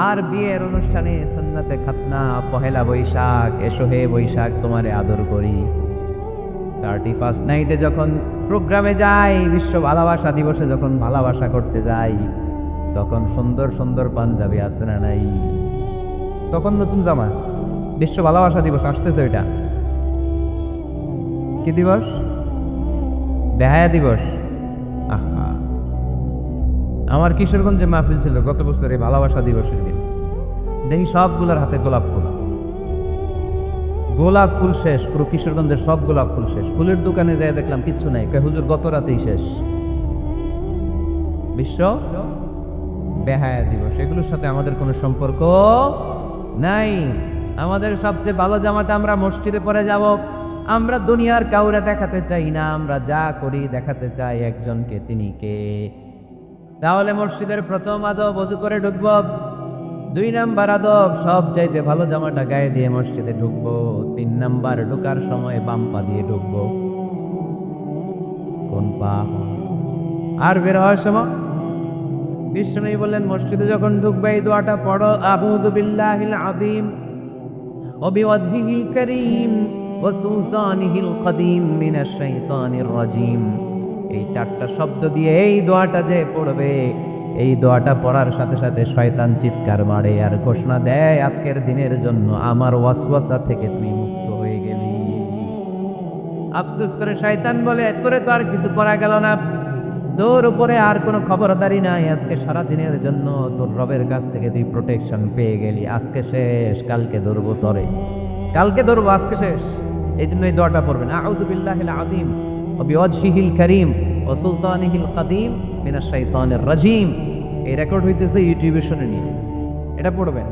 আর বিয়ের অনুষ্ঠানে সুন্নতে খাতনা, পহেলা বৈশাখ, এসো হে বৈশাখ তোমারে আদর করি, 31st নাইটে যখন প্রোগ্রামে যাই, বিশ্ব ভালোবাসা দিবসে যখন ভালোবাসা করতে যাই, তখন সুন্দর সুন্দর পাঞ্জাবি আছে না নাই? তখন নতুন জামা। বিশ্ব ভালোবাসা দিবস আসতেছে, ওইটা কি দিবস? বেহায়া দিবস। আহা, আমার কিশোরগঞ্জে মাহফিল ছিল গত বছর এই ভালোবাসা দিবসের দিন। দেখি সবগুলোর হাতে গোলাপ ফুল। গোলাপ ফুল শেষ, পুরো কিশোরগঞ্জের সব গোলাপ ফুল শেষ। ফুলের দোকানে যাই দেখলাম কিচ্ছু নাই, কয় হুজুর গত রাতেই শেষ। বিশ্ব বেহায়া দিবস, এগুলোর সাথে আমাদের কোনো সম্পর্ক নাই। আমাদের সবচেয়ে ভালো জামাটা আমরা মসজিদে পরে যাব। আমরা দুনিয়ার কাউরে দেখাতে চাই না, আমরা যা করি দেখাতে চাই একজনকে, তিনি কে? তাহলে মসজিদের প্রথম আদব ওযু করে ঢুকবো। 2 নাম্বার আদব, সব চাইতে ভালো জামাটা গায়ে দিয়ে মসজিদে ঢুকবো। 3 নাম্বার, ঢোকার সময় বাম পা দিয়ে ঢুকবো। কোন পা। আর বের হওয়ার সময় বিষ্ণু বললেন মসজিদে যখন ঢুকবে এই দোয়াটা পড়ো, আউযু বিল্লাহিল আযীম ওয়া বিওয়াজহিল কারীম ওয়া সুলতানিহিল কদীম মিনাশ শাইতানির রাজীম। এই চারটা শব্দ দিয়ে এই দোয়াটা যে পড়বে, এই দোয়াটা পড়ার সাথে সাথে শয়তান চিৎকার মারে আর ঘোষণা দেয় আজকের দিনের জন্য আমার ওয়াসওয়াসা থেকে তুই মুক্ত হয়ে গেলি। আফসোস করে শয়তান বলে তোরে তো আর কিছু করা গেল না, তোর উপরে আর কোনো খবরদারি নাই, আজকে সারা দিনের জন্য তোর রবের কাছ থেকে তুই প্রোটেকশন পেয়ে গেলি, আজকে শেষ, কালকে ধরবো তরে, কালকে ধরবো, আজকে শেষ। এই জন্য এই দোয়াটা পড়বেন, আউযু বিল্লাহিল আযীম ওয়া বিওয়াজহিল কারীম ওয়া সুলতানিহিল কদীম মিনাশ শাইতানির রাজীম। এই রেকর্ড হইতেছে ইউটিউবে, শুনে নিন, এটা পড়বেন।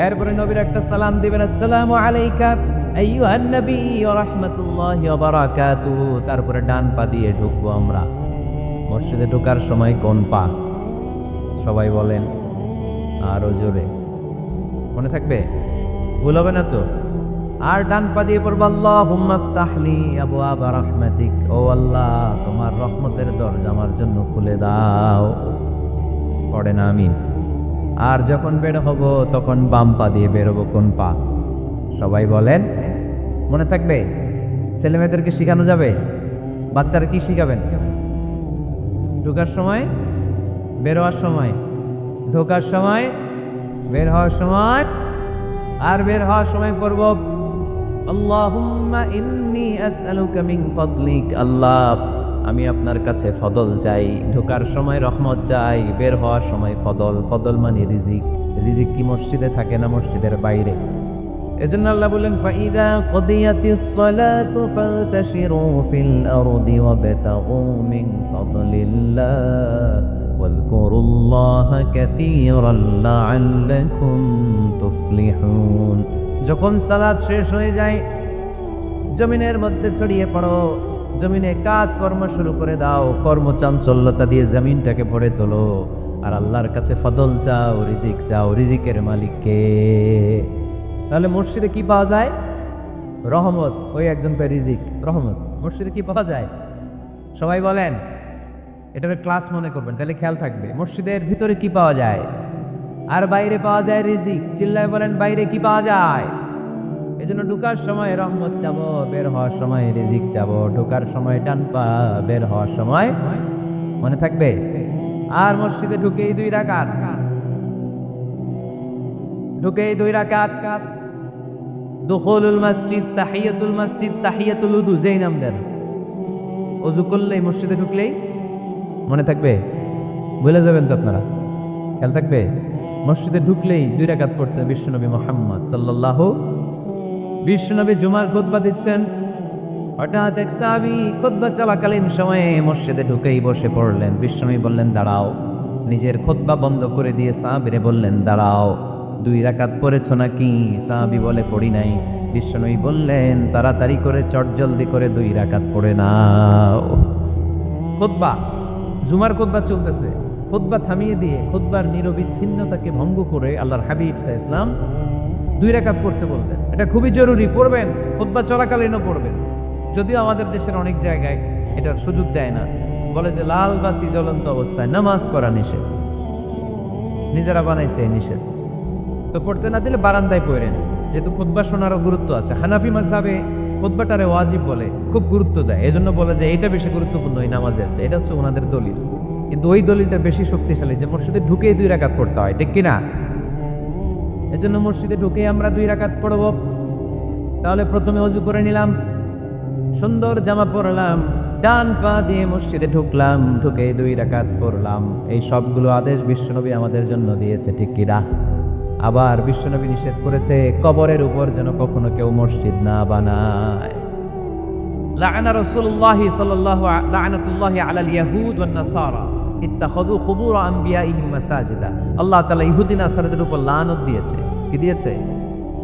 এরপরে নবীর একটা সালাম দিবেন, আসসালামু আলাইকা আইয়ুহান নবী ওয়া রাহমাতুল্লাহি ওয়া বারাকাতুহু। তারপরে ডান পা দিয়ে ঢুকবো আমরা। মসজিদে ঢোকার সময় কোন পা? সবাই বলেন আরো জোরে, মনে থাকবে, ভুল হবে না তো? আর ডান পা দিয়ে পড়বো আল্লাহুম্মা ইফতাহলি আবওয়াবা রাহমাতিক, ও আল্লাহ তোমার রহমতের দরজা আমার জন্য খুলে দাও। পড়েন আমিন। আর যখন বের হব তখন বাম পা দিয়ে বেরোবো কোন পা? সবাই বলেন, মনে থাকবে? ছেলে মেয়েদেরকে শেখানো যাবে? বাচ্চারা কি শিখাবেন? ঢোকার সময়, বের হওয়ার সময়, ঢোকার সময়, বের হওয়ার সময়। আর বের হওয়ার সময় পড়ব আল্লাহুম্মা ইন্নী আসআলুকা মিন ফাদলিক, আল্লাহ আমি আপনার কাছে ফদল চাই। ঢোকার সময় রহমত চাই, বের হওয়ার সময় ফদল। ফদল মানে রিজিক। রিজিক কি মসজিদে থাকে না মসজিদের বাইরে? এজন্য আল্লাহ বললেন ফাইদা কুদিয়াতিস সালাতু ফান্তাশিরু ফিল আরদি ওয়াবতাগু মিন ফাদলিল্লাহ ওয়াযকুরুল্লাহা কাসীরান লাআল্লাকুম তুফলিহুন। যখন সালাত শেষ হয়ে যায় জমিনের মধ্যে ছড়িয়ে পড়ো, জমিনে কাজ কর্ম শুরু করে দাও, কর্মচাঞ্চল্যতা দিয়ে জমিনটাকে ভরে তোলো, আর আল্লাহর কাছে ফদল চাও, রিজিক চাও। রিজিকের মালিককে। তাহলে মসজিদে কি পাওয়া যায়? রহমত। ওই একজন পে রিজিক, রহমত। মসজিদে কি পাওয়া যায়? সবাই বলেন, এটাকে ক্লাস মনে করবেন, তাহলে খেয়াল থাকবে। মসজিদের ভিতরে কি পাওয়া যায়? আর বাইরে পাওয়া যায় রিজিক। চিল্লায় বলেন, বাইরে কি পাওয়া যায়? এই জন্য ঢোকার সময় রহমত চাবো, বের হওয়ার সময় রিজিক চাবো। ঢোকার সময় ডান পা, বের হওয়ার সময়, মনে থাকবে? আর মসজিদে ঢুকেই 2 রাকাত, ঢুকেই 2 রাকাত। দুখুলুল মসজিদ, তাহিয়াতুল মসজিদ, তাহিয়াতুল উযু, যেই নাম দেন। ওযু করলেই, মসজিদে ঢুকলেই, মনে থাকবে? ভুলে যাবেন তো আপনারা, খেয়াল থাকবে? মসজিদে ঢুকলেই 2 রাকাত পড়তেন বিশ্বনবী মুহাম্মদ সাল্লাল্লাহু। বিশ্বনবী জুমার খুতবা দিচ্ছেন, হঠাৎ এক সাহাবী খুতবা চলাকালীন সময়ে মসজিদে ঢুকেই বসে পড়লেন। বিশ্বনবী বললেন দাঁড়াও। নিজের খুতবা বন্ধ করে দিয়ে সাহাবীরে বললেন দাঁড়াও, 2 রাকাত পড়েছো নাকি? সাহাবী বলে পড়ি নাই। বিশ্বনবী বললেন তাড়াতাড়ি করে চটজলদি করে 2 রাকাত পড়ে নাও। খুতবা, জুমার খুতবা চলতেছে, খুতবা থামিয়ে দিয়ে খুতবার নিরবিচ্ছিন্নতাকে ভঙ্গ করে আল্লাহর হাবিব সাল্লাল্লাহু আলাইহি ওয়াসাল্লাম 2 রাকাত পড়তে বললেন। এটা খুবই জরুরি, পড়বেন, খুতবা চলাকালীনও পড়বেন। যদিও আমাদের দেশের অনেক জায়গায় এটার সুযোগ দেয় না, বলে যে লাল বাতি জ্বলন্ত অবস্থায় নামাজ পড়া নিষেধ, নিজেরা বানাইছে এই নিষেধ। তো পড়তে না দিলে বারান্দায় পড়েন, যেহেতু খুতবা শোনারও গুরুত্ব আছে। হানাফি মাযহাবে খুতবাটারে ওয়াজিব বলে, খুব গুরুত্ব দেয়। এজন্য বলে যে এটা বেশি গুরুত্বপূর্ণ এই নামাজের চেয়ে। এটা হচ্ছে ওনাদের দলিল, কিন্তু ওই দলিলটা বেশি শক্তিশালী যে মসজিদে ঢুকেই 2 রাকাত পড়তে হয়, ঠিক কিনা? এজন্য মসজিদে ঢুকেই আমরা 2 রাকাত পড়ব। তাহলে প্রথমে ওযু করে নিলাম, সুন্দর জামা পরলাম, ডান পা দিয়ে মসজিদে ঢুকলাম, ঢুকে 2 রাকাত পড়লাম। এই সবগুলো আদেশ বিশ্বনবী আমাদের জন্য দিয়েছে, ঠিক কিনা? আবার বিশ্বনবী নিষেধ করেছে কবরের উপর যেন কখনো কেউ মসজিদ না বানায়। লাআনা রাসূলুল্লাহি সাল্লাল্লাহু লাআনাতুল্লাহি আলাল ইয়াহুদ ওয়ান নাসারা ইত্তাখাযু কুবুর আম্বিয়াইহিম মাসাজিদা। আল্লাহ তাআলা ইহুদি নাসারাদের উপর লানত দিয়েছে। কি দিয়েছে?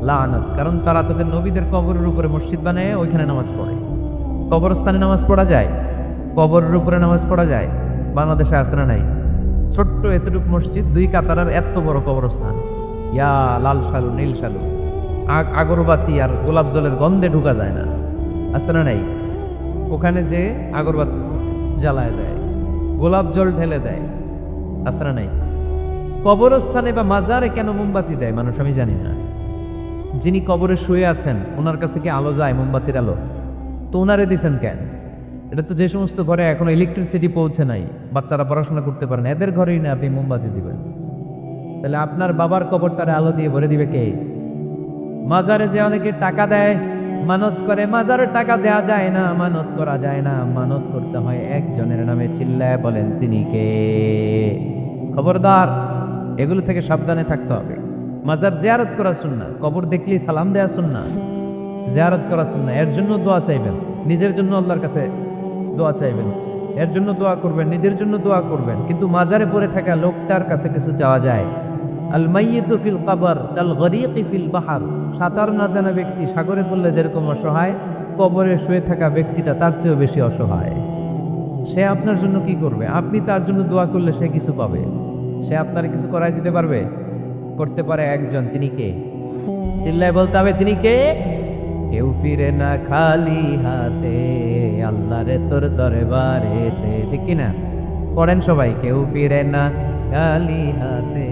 লানত। কারণ তারা তাদের নবীদের কবরের উপরে মসজিদ বানায়, ওইখানে নামাজ পড়ে। কবরস্থানে নামাজ পড়া যায়? কবরের উপরে নামাজ পড়া যায়? বাংলাদেশে আছে না নাই? ছোট্ট এতটুকু মসজিদ, 2 কাতারের এত বড় কবরস্থান, ইয়া লাল শালু নীল শালু, আগরবাতি আর গোলাপ জলের গন্ধে ঢুকা যায় না, আছে না নাই? ওখানে যে আগরবাতি জ্বালায় দেয়, গোলাপ জল ঢেলে দেয়, আছে না নাই? কবরস্থানে বা মাজারে কেন মোমবাতি দেয় মানুষ আমি জানি না। যিনি কবরে শুয়ে আছেন ওনার কাছে কি আলো যায়, মোমবাতির আলো? তো ওনারে দিছেন কেন? এটা তো যে সমস্ত ঘরে এখনো ইলেকট্রিসিটি পৌঁছে নাই, বাচ্চারা পড়াশোনা করতে পারে না, এদের ঘরেই না আপনি মোমবাতি দিবেন? তাহলে আপনার বাবার কবরটারে আলো দিয়ে ভরে দিবে কে? মাজারে যে অনেকে টাকা দেয়, মানত করে, মাজারে টাকা দেয়া যায় না, মানত করা যায় না, মানত করতে হয় একজনের নামে। চিল্লায় বলেন তিনি কে? খবরদার, এগুলো থেকে সাবধানে থাকতে হবে। মাজার জিয়ারত করা সুন্নাহ, কবর দেখলেই সালাম দেয়া সুন্নাহ, জিয়ারত করা সুন্নাহ। এর জন্য দোয়া চাইবেন, নিজের জন্য আল্লাহর কাছে দোয়া চাইবেন, এর জন্য দোয়া করবেন, নিজের জন্য দোয়া করবেন। কিন্তু মাজারে পড়ে থাকা লোকটার কাছে কিছু চাওয়া যায়? আল মাইয়িতু ফিল কবর কাল গরীকি ফিল বাহর। সাঁতার না জানা ব্যক্তি সাগরে পড়লে যেরকম অসহায়, কবরে শুয়ে থাকা ব্যক্তিটা তার চেয়েও বেশি অসহায়। সে আপনার জন্য কি করবে? আপনি তার জন্য দোয়া করলে সে কিছু পাবে, সে আপনার কিছু করাই দিতে পারবে? করতে পারে একজন, তিনি কে? চিল্লায় বলতে হবে তিনি কে? কেউ ফিরে না খালি হাতে, আল্লাহরে তোর দরবারেতে। ঠিক কিনা? পড়েন সবাই, কেউ ফিরে না খালি হাতে,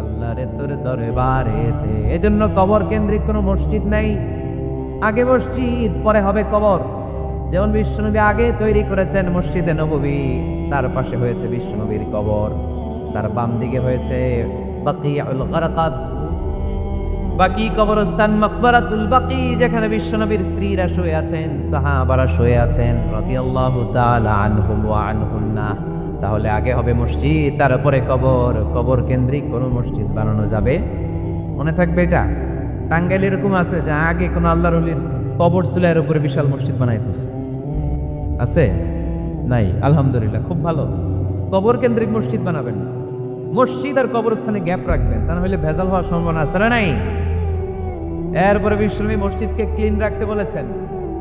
আল্লাহরে তোর দরবারেতে। এজন্য কবর কেন্দ্রিক কোনো মসজিদ নাই। আগে মসজিদ, পরে হবে কবর। যেমন বিশ্বনবী আগে তৈরি করেছেন মসজিদে নববী, তার পাশে হয়েছে বিশ্বনবীর কবর, তার বাম দিকে হয়েছে বাকিউল গারকাত, বাকি কবরস্থান মাকবারাতুল বাকি, যেখানে বিশ্বনবীর স্ত্রীরা শুয়ে আছেন, সাহাবারা শুয়ে আছেন রাদিয়াল্লাহু তাআলা আনহুম ওয়া আনহুন্না। তাহলে আগে হবে মসজিদ, তারপরে কবর। কবর কেন্দ্রিক কোনো মসজিদ বানানো যাবে? মনে থাকবে এটা। টাঙ্গাইল এরকম আছে যে আগে কোন আল্লাহর ওলির কবর ছিল, এর উপরে বিশাল মসজিদ বানাইতেছে, আছে? নাই? আলহামদুলিল্লাহ, খুব ভালো। কবর কেন্দ্রিক মসজিদ বানাবেন না, মসজিদ আর কবরস্থানে গ্যাপ রাখবেন, তা না হলে ভেজাল হওয়ার সম্ভাবনা আছে না নাই? এরপরে বিশ্বনবী মসজিদকে ক্লিন রাখতে বলেছেন।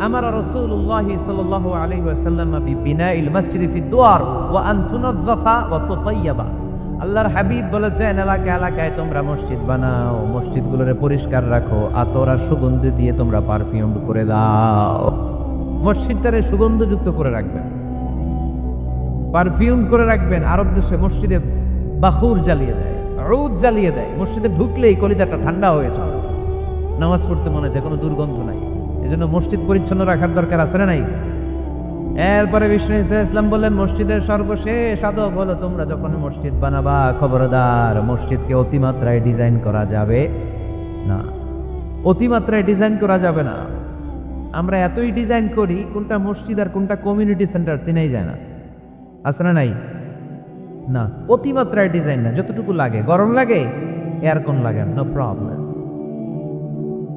আমার রাসূলুল্লাহ সাল্লাল্লাহু আলাইহি ওয়াসাল্লাম বিবিনাইল মসজিদি ফি দুয়ার ওয়া আন তুনাযযাফা ওয়া তুতায়্যাবা। আল্লাহর হাবিব বলেছেন, এলাকায় এলাকায় তোমরা মসজিদ বানাও, মসজিদগুলোরে পরিষ্কার রাখো, আতর আর সুগন্ধি দিয়ে তোমরা পারফিউম করে দাও। মসজিদটারে সুগন্ধযুক্ত করে রাখবেন, পারফিউম করে রাখবেন। আরব দেশে মসজিদে বাখুর জ্বালিয়ে দেয়, উদ জ্বালিয়ে দেয়, মসজিদে ঢুকলেই কলিজাটা ঠান্ডা হয়ে যায়, নামাজ পড়তে মনে হয়, কোনো দুর্গন্ধ নাই। এজন্য মসজিদ পরিচ্ছন্ন রাখার দরকার আছে না নাই? এরপরে বিষ্ণু ইসলাম বললেন, মসজিদের সর্বশেষ আদব হলো তোমরা যখন মসজিদ বানাবা, খবরদার মসজিদকে অতিমাত্রায় ডিজাইন করা যাবে না। অতিমাত্রায় ডিজাইন করা যাবে না। আমরা এতই ডিজাইন করি, কোনটা মসজিদ আর কোনটা কমিউনিটি সেন্টার চিনাই যায় না, আছে না নাই? না, অতিমাত্রায় ডিজাইন না, যতটুকু লাগে। গরম লাগে, এয়ারকন লাগান, নো প্রবলেম।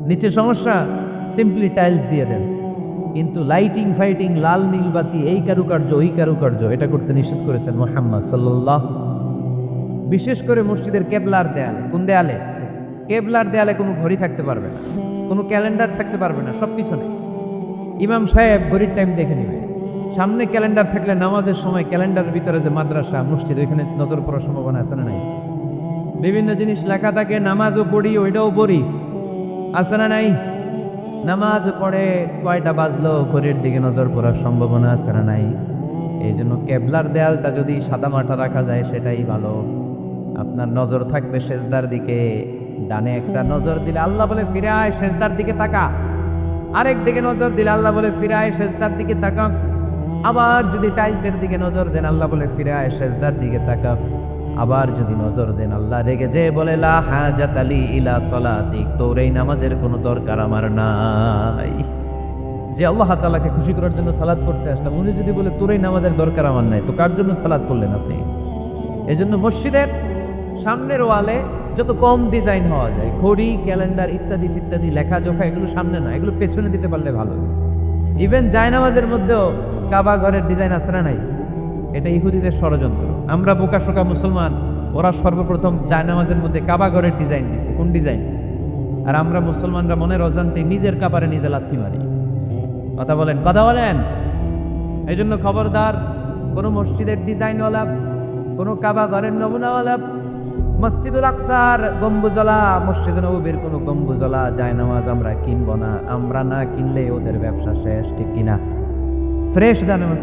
নিচে সমস্যা, সিম্পলি টাইলস দিয়ে দেন। কিন্তু লাইটিং ফাইটিং, লাল নীল বাতি, এই কারুকার্য ওই কারুকার্য, এটা করতে নিষেধ করেছেন মুহাম্মদ সাল্লাল্লাহু। বিশেষ করে মসজিদের কেবলার দেয়ালে। কোন দেয়ালে? কেবলার দেয়ালে কোনো ঘড়ি থাকতে পারবে না, কোনো ক্যালেন্ডার থাকতে পারবে না, সব পিছনে। ইমাম সাহেব ঘড়ির টাইম দেখে নেবে। সামনে ক্যালেন্ডার থাকলে নামাজের সময় ক্যালেন্ডারের ভিতরে যে মাদ্রাসা মসজিদ, ওইখানে নজর পড়ার সম্ভাবনা আছে না নাই? বিভিন্ন জিনিস লেখা থাকে, নামাজও পড়ি, ওইটাও পড়ি, আছে না নাই? নামাজ পড়ে কয়টা বাজলো, ঘড়ির দিকে নজর পড়ার সম্ভাবনা আছে না নাই? এই জন্য কেবলার দেয়ালটা যদি সাদা মাটা রাখা যায় সেটাই ভালো। আপনার নজর থাকবে সেজদার দিকে, ডানে একটা নজর দিলে আল্লাহ বলে ফিরে আয়, সেজদার দিকে তাকা। আরেক দিকে নজর দিলে আল্লাহ বলে ফিরে আয়, সেজদার দিকে তাকা। আবার যদি টাইলসের দিকে নজর দেন, আল্লাহ বলে ফিরে আয়, সেজদার দিকে তাকা। আবার যদি নজর দেন, আল্লাহ রেগে যে বলে লা হাজাত আলী ইলা সলাতিক, তোর এই নামাজের কোনো দরকার আমার নাই। যে আল্লাহ তাআলাকে খুশি করার জন্য সালাত পড়তে আসলাম, উনি যদি বলে তোর এই নামাজের দরকার আমার নাই, তো কার জন্য সালাত পড়লেন আপনি? এজন্য মসজিদের সামনের ওয়ালে যত কম ডিজাইন হওয়া যায়, ঘড়ি, ক্যালেন্ডার ইত্যাদি ইত্যাদি, লেখাজোখা, এগুলো সামনে না, এগুলো পেছনে দিতে পারলে ভালো। ইভেন জায়নামাজের মধ্যেও কাবা ঘরের ডিজাইন আছে না নাই? এটা ইহুদিদের ষড়যন্ত্র। আমরা বোকাশোকা মুসলমান, ওরা সর্বপ্রথম জায়নামাজের মধ্যে কাবা ঘরের ডিজাইন দিছে। কোন ডিজাইন? আর আমরা মুসলমানরা মনের অজান্তে নিজের কাবারে নিজে লাথি মারি। কথা বলেন, কথা বলেন। এই জন্য খবরদার, কোনো মসজিদের ডিজাইনওয়ালা, কোনো কাবা ঘরের নমুনাওয়ালা, মসজিদুল আকসার গম্বুজলা, মসজিদ নববীর কোনো গম্বুজলা জায়নামাজ আমরা কিনবো না। আমরা না কিনলে ওদের ব্যবসা শেষ, ঠিক কিনা? ফ্রেশ জায়নামাজ